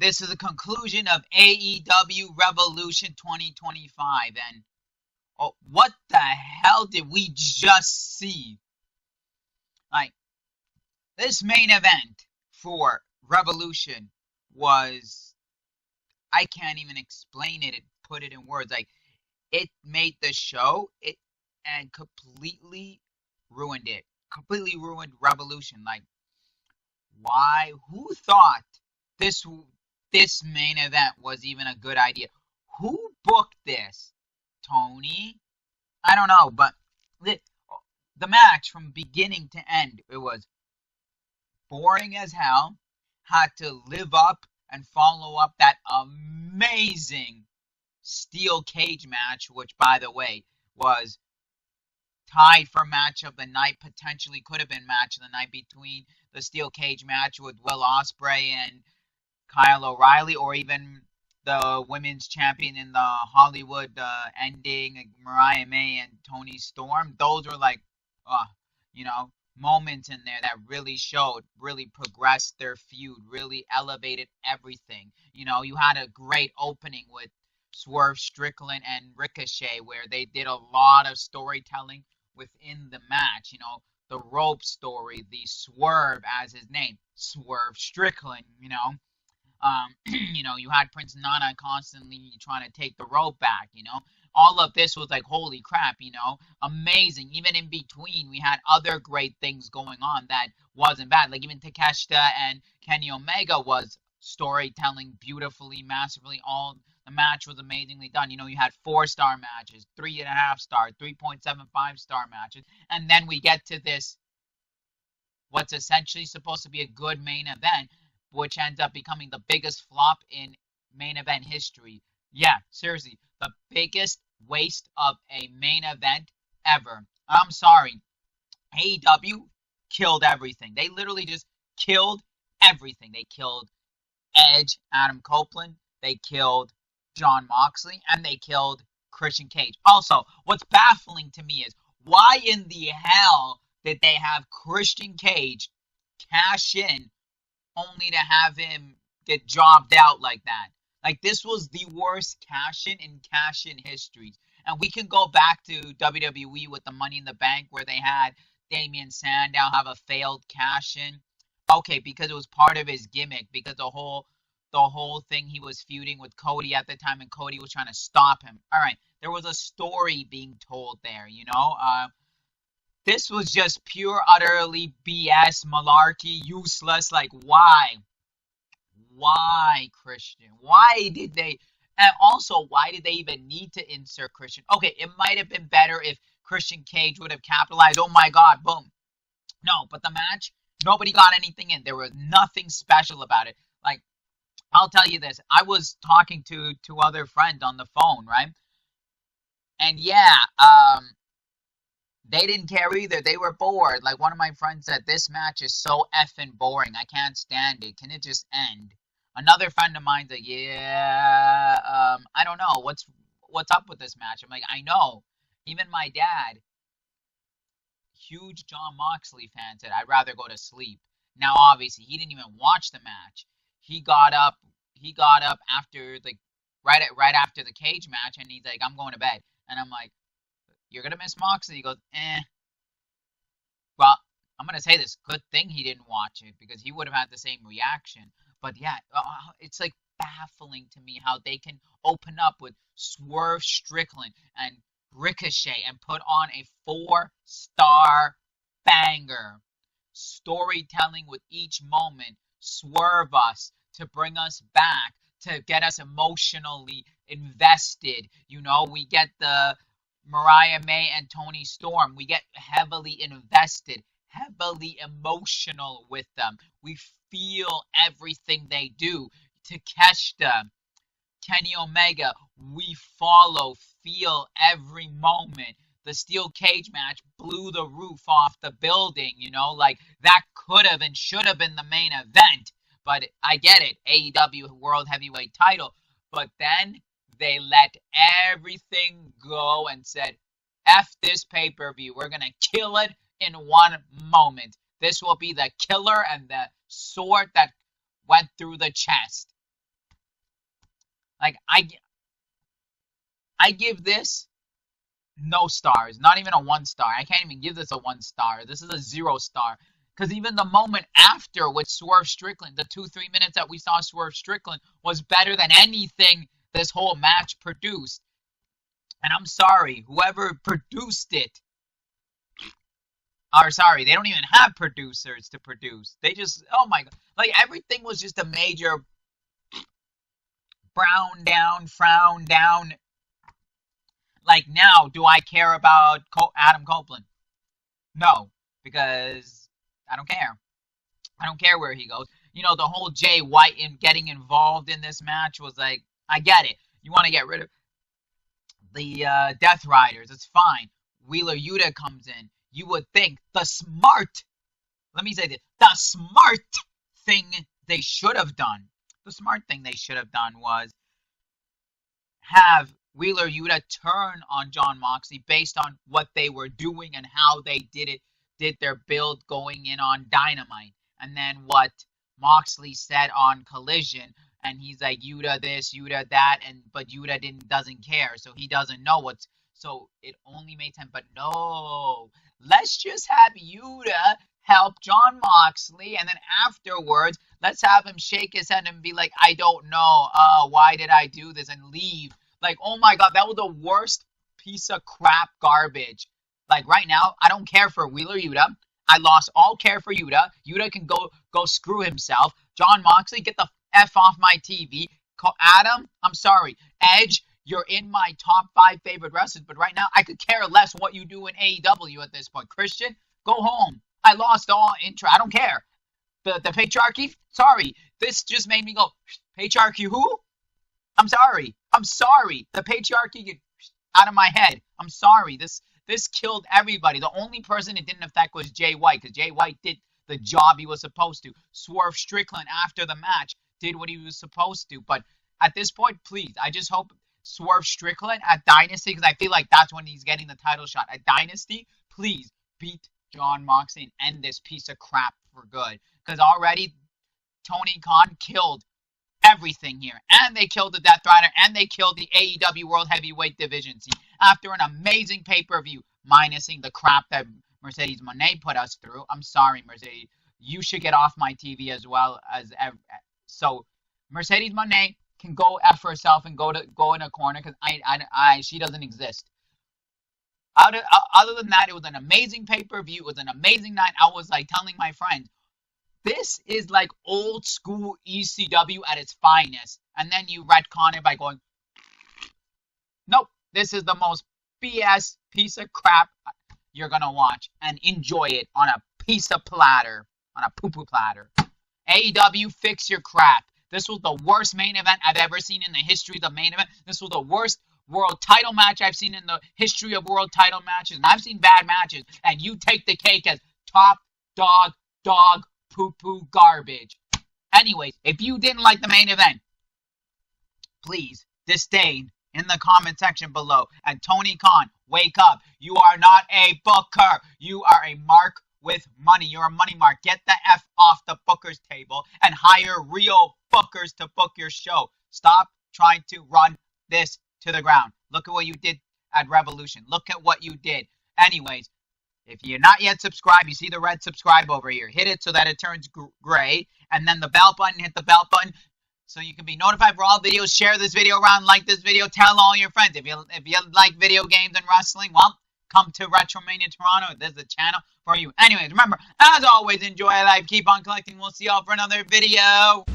this is a conclusion of AEW Revolution 2025. And what the hell did we just see? Like, this main event for Revolution was, I can't even explain it and put it in words. Like, it made the show and completely ruined it. Completely ruined Revolution. Like, why? Who thought this this main event was even a good idea? Who booked this? Tony? I don't know, but the match from beginning to end, it was boring as hell. Had to live up and follow up that amazing steel cage match, which, by the way, was tied for match of the night, potentially could have been match of the night between the steel cage match with Will Ospreay and Kyle O'Reilly, or even the women's champion in the Hollywood ending, like Mariah May and Toni Storm. Those were like, you know, moments in there that really showed, really progressed their feud, really elevated everything. You know, you had a great opening with Swerve Strickland and Ricochet, where they did a lot of storytelling within the match. You know, the rope story, the Swerve as his name, Swerve Strickland. You know, you had Prince Nana constantly trying to take the rope back. You know, all of this was like, holy crap, you know, amazing. Even in between, we had other great things going on that wasn't bad. Like even Takeshita and Kenny Omega was storytelling beautifully, massively. All the match was amazingly done. You know, you had 4-star matches, 3.5 star, 3.75-star matches, and then we get to this, what's essentially supposed to be a good main event, which ends up becoming the biggest flop in main event history. Yeah, seriously, the biggest waste of a main event ever. I'm sorry. AEW killed everything. They literally just killed everything. They killed Edge, Adam Copeland. They killed Jon Moxley, and they killed Christian Cage. Also, what's baffling to me is, why in the hell did they have Christian Cage cash in only to have him get jobbed out like that? Like, this was the worst cash in history. And we can go back to WWE with the Money in the Bank, where they had Damian Sandow have a failed cash in. Okay, because it was part of his gimmick, because the whole thing, he was feuding with Cody at the time, and Cody was trying to stop him. All right, there was a story being told there, you know. This was just pure, utterly BS, malarkey, useless. Like, why? Why, Christian? Why did they? And also, why did they even need to insert Christian? Okay, it might have been better if Christian Cage would have capitalized. Oh my God, boom. No, but the match, nobody got anything in. There was nothing special about it. Like, I'll tell you this. I was talking to two other friends on the phone, right? And yeah, they didn't care either. They were bored. Like, one of my friends said, this match is so effing boring. I can't stand it. Can it just end? Another friend of mine's like, yeah, I don't know. What's up with this match? I'm like, I know. Even my dad, huge Jon Moxley fan, said, I'd rather go to sleep. Now, obviously, he didn't even watch the match. He got up after the right after the cage match, and he's like, I'm going to bed. And I'm like, you're gonna miss Moxley. He goes, eh. Well, I'm gonna say this. Good thing he didn't watch it, because he would have had the same reaction. But yeah, it's like baffling to me how they can open up with Swerve Strickland and Ricochet and put on a 4-star banger. Storytelling with each moment, swerve us to bring us back, to get us emotionally invested. You know, we get the Mariah May and Toni Storm. We get heavily invested, heavily emotional with them. We feel everything they do. Takeshita, Kenny Omega, we follow, feel every moment. The steel cage match blew the roof off the building, you know, like that could have and should have been the main event. But I get it, AEW World Heavyweight title. But then they let everything go and said, F this pay-per-view. We're going to kill it in one moment. This will be the killer and the sword that went through the chest. Like I give this no stars, not even a 1 star. I can't even give this a 1 star. This is a 0 star. Because even the moment after with Swerve Strickland, the 2-3 minutes that we saw Swerve Strickland was better than anything this whole match produced. And I'm sorry, whoever produced it, or sorry, they don't even have producers to produce. They just, oh my God. Like everything was just a major frown down. Like now, do I care about Adam Copeland? No, because I don't care. I don't care where he goes. You know, the whole Jay White in getting involved in this match was like, I get it. You want to get rid of the Death Riders. It's fine. Wheeler Yuta comes in. You would think let me say this, the smart thing they should have done. The smart thing they should have done was have Wheeler Yuta turn on Jon Moxley based on what they were doing and how they did their build going in on Dynamite. And then what Moxley said on Collision, and he's like Yuta this, Yuta that, but Yuta doesn't care, so he doesn't know what's, so it only made sense. But no, let's just have Yuta help Jon Moxley, and then afterwards, let's have him shake his head and be like, I don't know, why did I do this, and leave. Like, oh my God, that was the worst piece of crap garbage. Like right now, I don't care for Wheeler Yuta. I lost all care for Yuta. Yuta can go screw himself. Jon Moxley, get the F off my TV. Adam, I'm sorry. Edge, you're in my top 5 favorite wrestlers, but right now I could care less what you do in AEW at this point. Christian, go home. I lost all interest. I don't care. The patriarchy, sorry. This just made me go, patriarchy who? I'm sorry. The patriarchy, get out of my head. I'm sorry. This killed everybody. The only person it didn't affect was Jay White, because Jay White did the job he was supposed to. Swerve Strickland, after the match, did what he was supposed to. But at this point, please, I just hope Swerve Strickland at Dynasty, because I feel like that's when he's getting the title shot. At Dynasty, please beat Jon Moxley and end this piece of crap for good. Because already Tony Khan killed everything here. And they killed the Death Rider, and they killed the AEW World Heavyweight Division. See, after an amazing pay-per-view, minusing the crap that Mercedes Moné put us through. I'm sorry, Mercedes. You should get off my TV as well as so. Mercedes Moné can go F herself and go in a corner, because she doesn't exist. Other than that, it was an amazing pay-per-view. It was an amazing night. I was like telling my friends, this is like old school ECW at its finest. And then you retcon it by going, nope, this is the most BS piece of crap you're going to watch, and enjoy it on a piece of platter, on a poo-poo platter. AEW, fix your crap. This was the worst main event I've ever seen in the history of the main event. This was the worst world title match I've seen in the history of world title matches. And I've seen bad matches, and you take the cake as top dog poo-poo garbage. Anyways, if you didn't like the main event, please disdain in the comment section below. And Tony Khan, wake up. You are not a booker. You are a mark with money. You're a money mark. Get the F off the booker's table and hire real bookers to book your show. Stop trying to run this to the ground. Look at what you did at Revolution. Look at what you did. Anyways, if you're not yet subscribed, you see the red subscribe over here. Hit it so that it turns gray. And then the bell button, hit the bell button so you can be notified for all videos. Share this video around, like this video, tell all your friends. If you like video games and wrestling, well, come to Retromania Toronto. There's a channel for you. Anyways, remember, as always, enjoy life. Keep on collecting. We'll see y'all for another video.